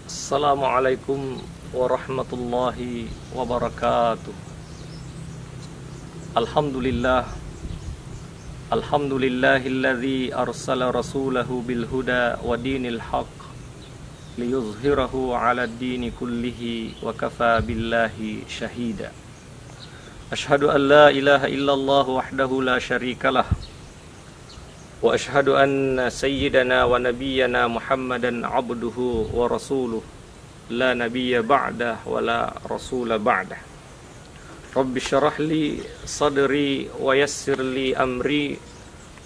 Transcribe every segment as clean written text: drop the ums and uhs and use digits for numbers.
Assalamualaikum warahmatullahi wabarakatuh. Alhamdulillahilladzi arsala rasulahu bil huda wa dinil haq liyuzhirahu 'alad dini kullihi wa kafa billahi syahida. Asyhadu an la ilaha illallah wahdahu la syarikalah wa asyhadu anna sayyidana wa nabiyyana Muhammadan abduhu wa rasuluh la nabiyya ba'dah wa la rasula ba'dah. Rabbi syarah li sadri wa yassir li amri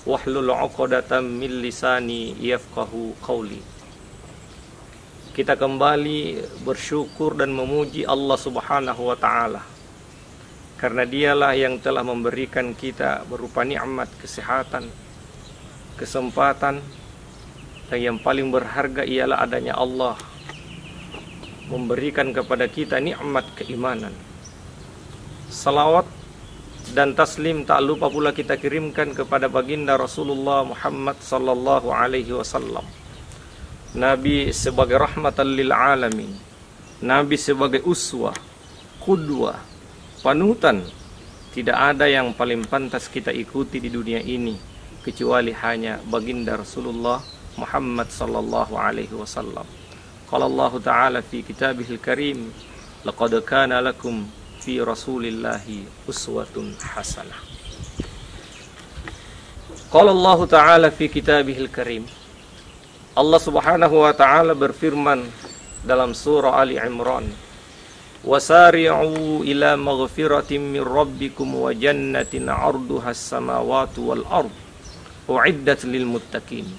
wahlul 'uqdatam min lisani yafqahu qawli. Kita kembali bersyukur dan memuji Allah Subhanahu wa taala, karena Dialah yang telah memberikan kita berupa nikmat kesehatan, kesempatan, dan yang paling berharga ialah adanya Allah memberikan kepada kita nikmat keimanan. Salawat dan taslim tak lupa pula kita kirimkan kepada baginda Rasulullah Muhammad sallallahu alaihi wasallam, Nabi sebagai rahmatan lil alamin, Nabi sebagai uswah, qudwah, panutan. Tidak ada yang paling pantas kita ikuti di dunia ini kecuali hanya baginda Rasulullah Muhammad sallallahu alaihi wasallam. Qala Allah Ta'ala fi kitabihil karim, laqad kana lakum fi rasulillahi uswatun hasanah. Qala Allah Ta'ala fi kitabihil karim, Allah Subhanahu wa taala berfirman dalam surah Ali Imran, wasari'u ila maghfiratin min rabbikum wa jannatin 'arduhas samawati wal ard u'iddat lil muttaqin.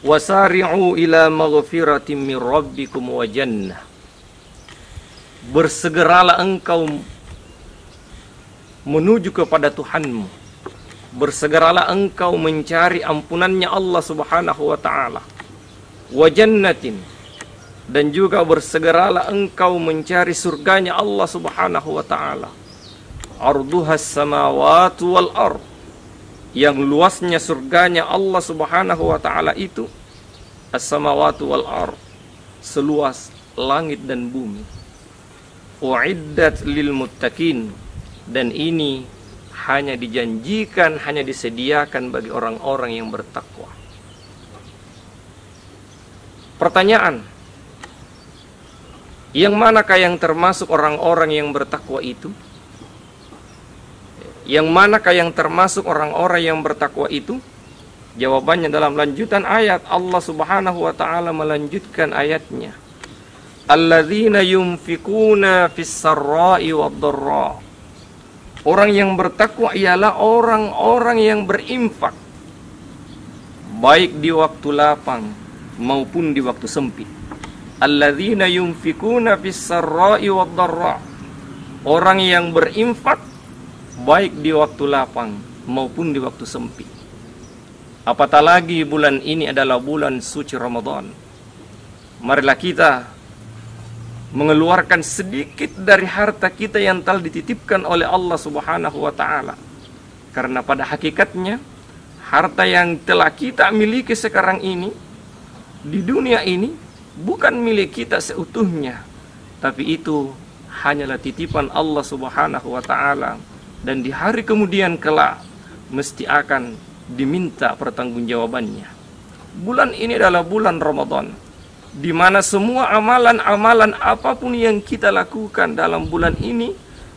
Wasari'u ila maghfiratin min rabbikum wa jannah, bersegeralah engkau menuju kepada Tuhanmu, bersegeralah engkau mencari ampunannya Allah Subhanahu wa taala, wa jannatin, dan juga bersegeralah engkau mencari surganya Allah Subhanahu wa taala, arduhas samawati wal ard, yang luasnya surganya Allah Subhanahu wa taala itu as-samawati wal ard, seluas langit dan bumi. Uiddat lil muttaqin, dan ini hanya dijanjikan, hanya disediakan bagi orang-orang yang bertakwa. Pertanyaan, yang manakah yang termasuk orang-orang yang bertakwa itu? Yang manakah yang termasuk orang-orang yang bertakwa itu? Jawabannya dalam lanjutan ayat, Allah Subhanahu wa taala melanjutkan ayatnya, alladzina yunfikuna fis sarra'i wad dharra. Orang yang bertakwa ialah orang-orang yang berinfak baik di waktu lapang maupun di waktu sempit. Alladzina yunfikuna fis sarra'i wad dharra. Orang yang berinfak baik di waktu lapang maupun di waktu sempit. Apatah lagi bulan ini adalah bulan suci Ramadan. Marilah kita mengeluarkan sedikit dari harta kita yang telah dititipkan oleh Allah Subhanahu wa taala. Karena pada hakikatnya harta yang telah kita miliki sekarang ini di dunia ini bukan milik kita seutuhnya, tapi itu hanyalah titipan Allah Subhanahu wa taala, dan di hari kemudian kelak mesti akan diminta pertanggungjawabannya. Bulan ini adalah bulan Ramadan, di mana semua amalan-amalan apapun yang kita lakukan dalam bulan ini,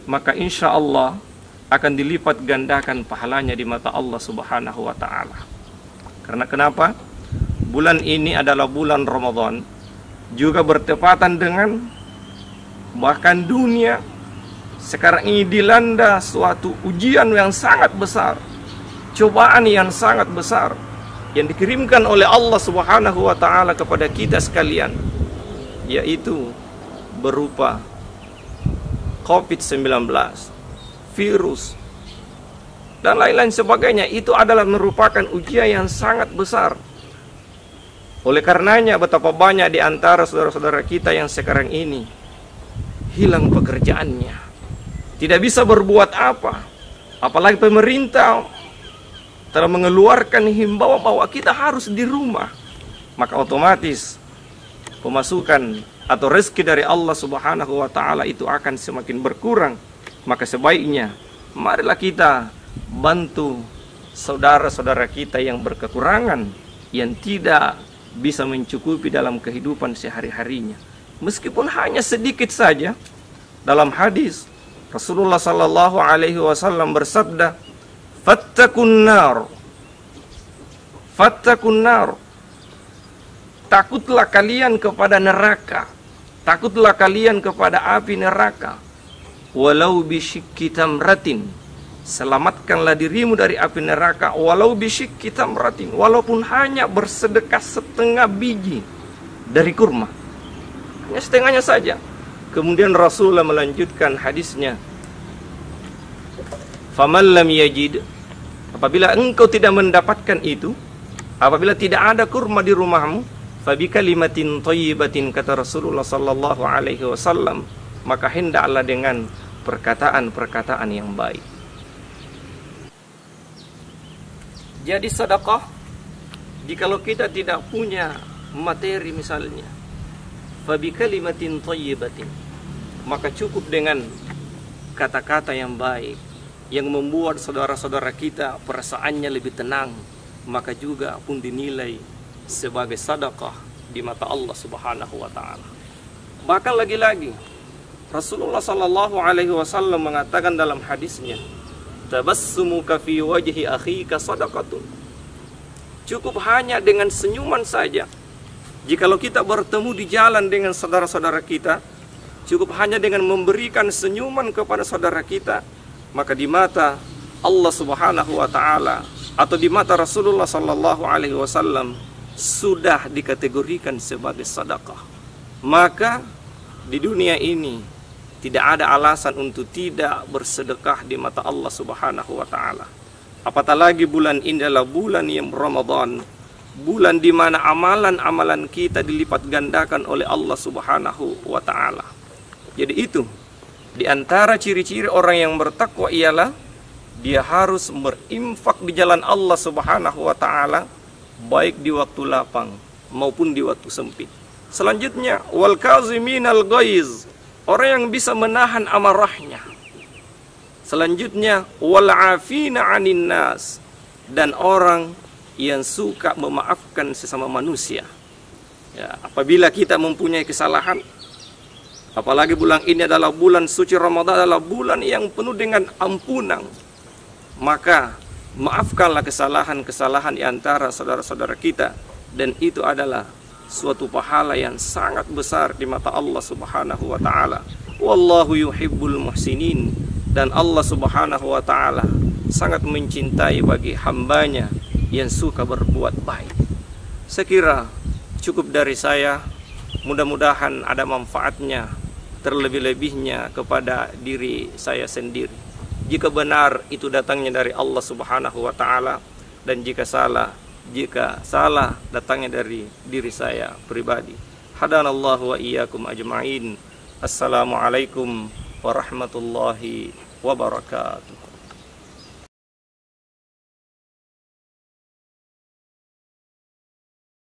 maka insya Allah akan dilipat gandakan pahalanya di mata Allah Subhanahu wa taala. Karena kenapa? Bulan ini adalah bulan Ramadan, juga bertepatan dengan bahkan dunia sekarang ini dilanda suatu ujian yang sangat besar, cobaan yang sangat besar yang dikirimkan oleh Allah Subhanahu wa taala kepada kita sekalian, yaitu berupa COVID-19, virus, dan lain-lain sebagainya. Itu adalah merupakan ujian yang sangat besar. Oleh karenanya betapa banyak di antara saudara-saudara kita yang sekarang ini hilang pekerjaannya, tidak bisa berbuat apa. Apalagi pemerintah telah mengeluarkan himbauan bahwa kita harus di rumah, maka otomatis pemasukan atau rezeki dari Allah Subhanahu wa taala itu akan semakin berkurang. Maka sebaiknya marilah kita bantu saudara-saudara kita yang berkekurangan, yang tidak bisa mencukupi dalam kehidupan sehari-harinya, meskipun hanya sedikit saja. Dalam hadis Rasulullah sallallahu alaihi wasallam bersabda, "Fattakun nar, fattakun nar." Takutlah kalian kepada neraka, takutlah kalian kepada api neraka. Walau bisyikki tamratin, selamatkanlah dirimu dari api neraka. Walau bisyikki tamratin, walaupun hanya bersedekah setengah biji dari kurma, hanya setengahnya saja. Kemudian Rasulullah melanjutkan hadisnya, faman lam yajid, apabila engkau tidak mendapatkan itu, apabila tidak ada kurma di rumahmu, fabi kalimatin thayyibatin, kata Rasulullah sallallahu alaihi wasallam, maka hendaklah dengan perkataan-perkataan yang baik. Jadi sedekah, jikalau kita tidak punya materi misalnya, fabi kalimatin thayyibatin, maka cukup dengan kata-kata yang baik yang membuat saudara-saudara kita perasaannya lebih tenang, maka juga pun dinilai sebagai sedekah di mata Allah Subhanahu wa taala. Bahkan lagi-lagi Rasulullah sallallahu alaihi wasallam mengatakan dalam hadisnya, tabassumuka fi wajhi akhika sadaqatun. Cukup hanya dengan senyuman saja. Jikalau kita bertemu di jalan dengan saudara-saudara kita, cukup hanya dengan memberikan senyuman kepada saudara kita, maka di mata Allah Subhanahu wa taala atau di mata Rasulullah sallallahu alaihi wasallam sudah dikategorikan sebagai sedekah. Maka di dunia ini tidak ada alasan untuk tidak bersedekah di mata Allah Subhanahu wa taala. Apatah lagi bulan ini adalah bulan yang Ramadan, bulan di mana amalan-amalan kita dilipat gandakan oleh Allah Subhanahu wa taala. Jadi itu di antara ciri-ciri orang yang bertakwa ialah dia harus berinfak di jalan Allah Subhanahu wa taala, baik di waktu lapang maupun di waktu sempit. Selanjutnya, wal kaziminal ghaiz, orang yang bisa menahan amarahnya. Selanjutnya, wal afina 'anin nas, dan orang yang suka memaafkan sesama manusia. Ya, apabila kita mempunyai kesalahan, apalagi bulan ini adalah bulan suci Ramadan, adalah bulan yang penuh dengan ampunan, maka maafkanlah kesalahan-kesalahan di antara saudara-saudara kita, dan itu adalah suatu pahala yang sangat besar di mata Allah Subhanahu wa taala. Wallahu yuhibbul muhsinin, dan Allah Subhanahu wa taala sangat mencintai bagi hambanya yang suka berbuat baik. Sekira cukup dari saya, mudah-mudahan ada manfaatnya, terlebih-lebihnya kepada diri saya sendiri. Jika benar itu datangnya dari Allah Subhanahu wa taala, dan jika salah datangnya dari diri saya pribadi. Hadanallahu wa iyyakum ajma'in. Assalamualaikum warahmatullahi wabarakatuh.